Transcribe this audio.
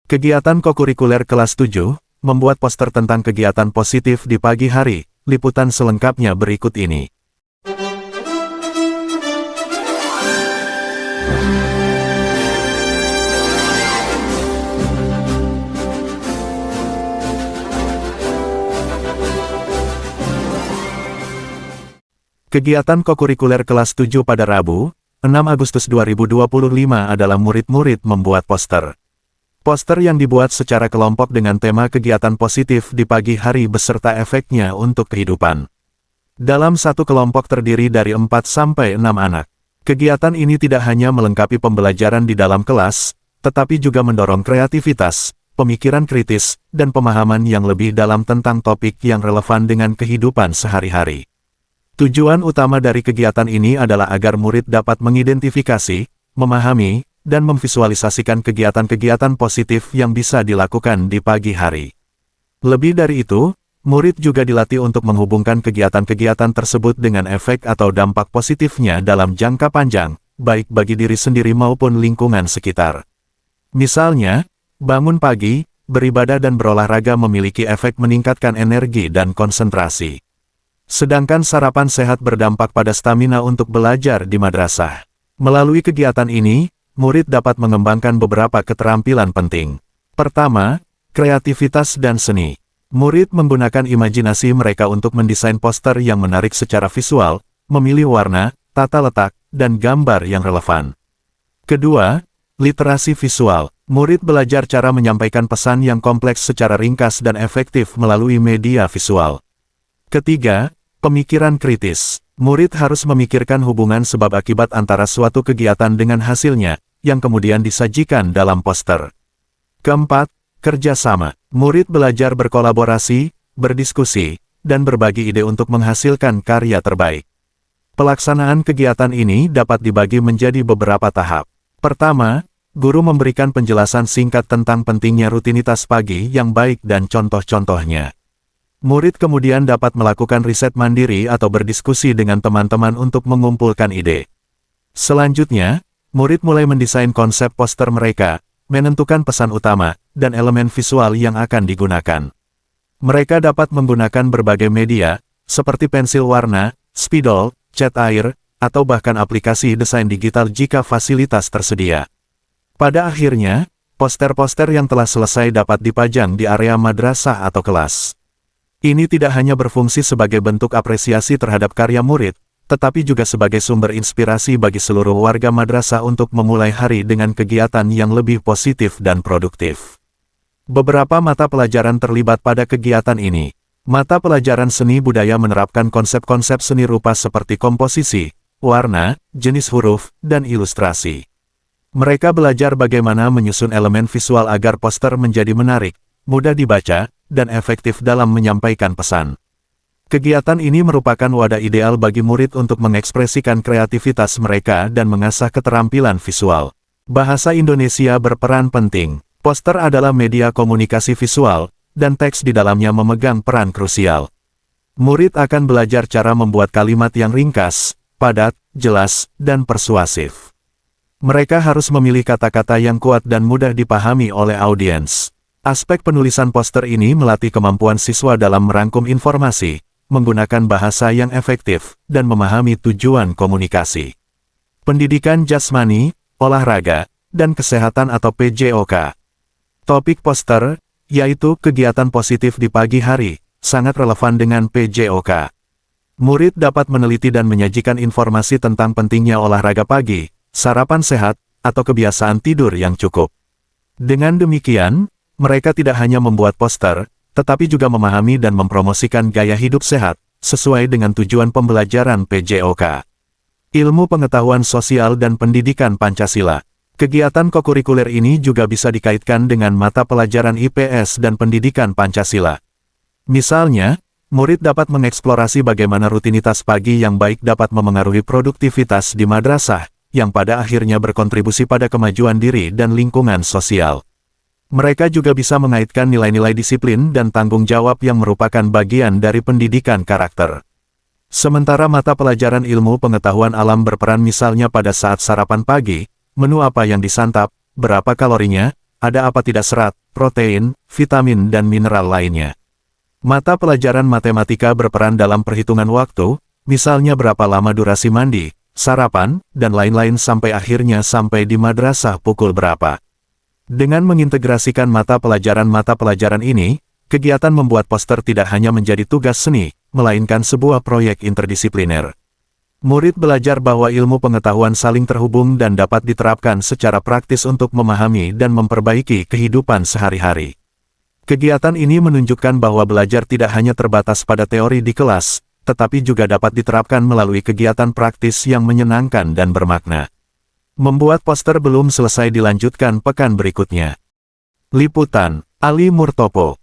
Kegiatan kokurikuler kelas 7, membuat poster tentang kegiatan positif di pagi hari. Liputan selengkapnya berikut ini. Kegiatan kokurikuler kelas 7 pada Rabu, 6 Agustus 2025 adalah murid-murid membuat poster. Poster yang dibuat secara kelompok dengan tema kegiatan positif di pagi hari beserta efeknya untuk kehidupan. Dalam satu kelompok terdiri dari 4-6 anak. Kegiatan ini tidak hanya melengkapi pembelajaran di dalam kelas, tetapi juga mendorong kreativitas, pemikiran kritis, dan pemahaman yang lebih dalam tentang topik yang relevan dengan kehidupan sehari-hari. Tujuan utama dari kegiatan ini adalah agar murid dapat mengidentifikasi, memahami, dan memvisualisasikan kegiatan-kegiatan positif yang bisa dilakukan di pagi hari. Lebih dari itu, murid juga dilatih untuk menghubungkan kegiatan-kegiatan tersebut dengan efek atau dampak positifnya dalam jangka panjang, baik bagi diri sendiri maupun lingkungan sekitar. Misalnya, bangun pagi, beribadah dan berolahraga memiliki efek meningkatkan energi dan konsentrasi. Sedangkan sarapan sehat berdampak pada stamina untuk belajar di madrasah. Melalui kegiatan ini, murid dapat mengembangkan beberapa keterampilan penting. Pertama, kreativitas dan seni. Murid menggunakan imajinasi mereka untuk mendesain poster yang menarik secara visual, memilih warna, tata letak, dan gambar yang relevan. Kedua, literasi visual. Murid belajar cara menyampaikan pesan yang kompleks secara ringkas dan efektif melalui media visual. Ketiga, pemikiran kritis. Murid harus memikirkan hubungan sebab akibat antara suatu kegiatan dengan hasilnya, yang kemudian disajikan dalam poster. Keempat, kerjasama. Murid belajar berkolaborasi, berdiskusi, dan berbagi ide untuk menghasilkan karya terbaik. Pelaksanaan kegiatan ini dapat dibagi menjadi beberapa tahap. Pertama, guru memberikan penjelasan singkat tentang pentingnya rutinitas pagi yang baik dan contoh-contohnya. Murid kemudian dapat melakukan riset mandiri atau berdiskusi dengan teman-teman untuk mengumpulkan ide. Selanjutnya, murid mulai mendesain konsep poster mereka, menentukan pesan utama, dan elemen visual yang akan digunakan. Mereka dapat menggunakan berbagai media, seperti pensil warna, spidol, cat air, atau bahkan aplikasi desain digital jika fasilitas tersedia. Pada akhirnya, poster-poster yang telah selesai dapat dipajang di area madrasah atau kelas. Ini tidak hanya berfungsi sebagai bentuk apresiasi terhadap karya murid, tetapi juga sebagai sumber inspirasi bagi seluruh warga madrasah untuk memulai hari dengan kegiatan yang lebih positif dan produktif. Beberapa mata pelajaran terlibat pada kegiatan ini. Mata pelajaran seni budaya menerapkan konsep-konsep seni rupa seperti komposisi, warna, jenis huruf, dan ilustrasi. Mereka belajar bagaimana menyusun elemen visual agar poster menjadi menarik, mudah dibaca, dan efektif dalam menyampaikan pesan. Kegiatan ini merupakan wadah ideal bagi murid untuk mengekspresikan kreativitas mereka dan mengasah keterampilan visual. Bahasa Indonesia berperan penting. Poster adalah media komunikasi visual, dan teks di dalamnya memegang peran krusial. Murid akan belajar cara membuat kalimat yang ringkas, padat, jelas, dan persuasif. Mereka harus memilih kata-kata yang kuat dan mudah dipahami oleh audiens. Aspek penulisan poster ini melatih kemampuan siswa dalam merangkum informasi, menggunakan bahasa yang efektif, dan memahami tujuan komunikasi. Pendidikan jasmani, olahraga, dan kesehatan atau PJOK. Topik poster, yaitu kegiatan positif di pagi hari, sangat relevan dengan PJOK. Murid dapat meneliti dan menyajikan informasi tentang pentingnya olahraga pagi, sarapan sehat, atau kebiasaan tidur yang cukup. Dengan demikian, mereka tidak hanya membuat poster, tetapi juga memahami dan mempromosikan gaya hidup sehat, sesuai dengan tujuan pembelajaran PJOK. Ilmu pengetahuan sosial dan pendidikan Pancasila. Kegiatan kokurikuler ini juga bisa dikaitkan dengan mata pelajaran IPS dan pendidikan Pancasila. Misalnya, murid dapat mengeksplorasi bagaimana rutinitas pagi yang baik dapat memengaruhi produktivitas di madrasah, yang pada akhirnya berkontribusi pada kemajuan diri dan lingkungan sosial. Mereka juga bisa mengaitkan nilai-nilai disiplin dan tanggung jawab yang merupakan bagian dari pendidikan karakter. Sementara mata pelajaran ilmu pengetahuan alam berperan misalnya pada saat sarapan pagi, menu apa yang disantap, berapa kalorinya, ada apa tidak serat, protein, vitamin dan mineral lainnya. Mata pelajaran matematika berperan dalam perhitungan waktu, misalnya berapa lama durasi mandi, sarapan, dan lain-lain sampai akhirnya sampai di madrasah pukul berapa. Dengan mengintegrasikan mata pelajaran ini, kegiatan membuat poster tidak hanya menjadi tugas seni, melainkan sebuah proyek interdisipliner. Murid belajar bahwa ilmu pengetahuan saling terhubung dan dapat diterapkan secara praktis untuk memahami dan memperbaiki kehidupan sehari-hari. Kegiatan ini menunjukkan bahwa belajar tidak hanya terbatas pada teori di kelas, tetapi juga dapat diterapkan melalui kegiatan praktis yang menyenangkan dan bermakna. Membuat poster belum selesai, dilanjutkan pekan berikutnya. Liputan, Ali Murtopo.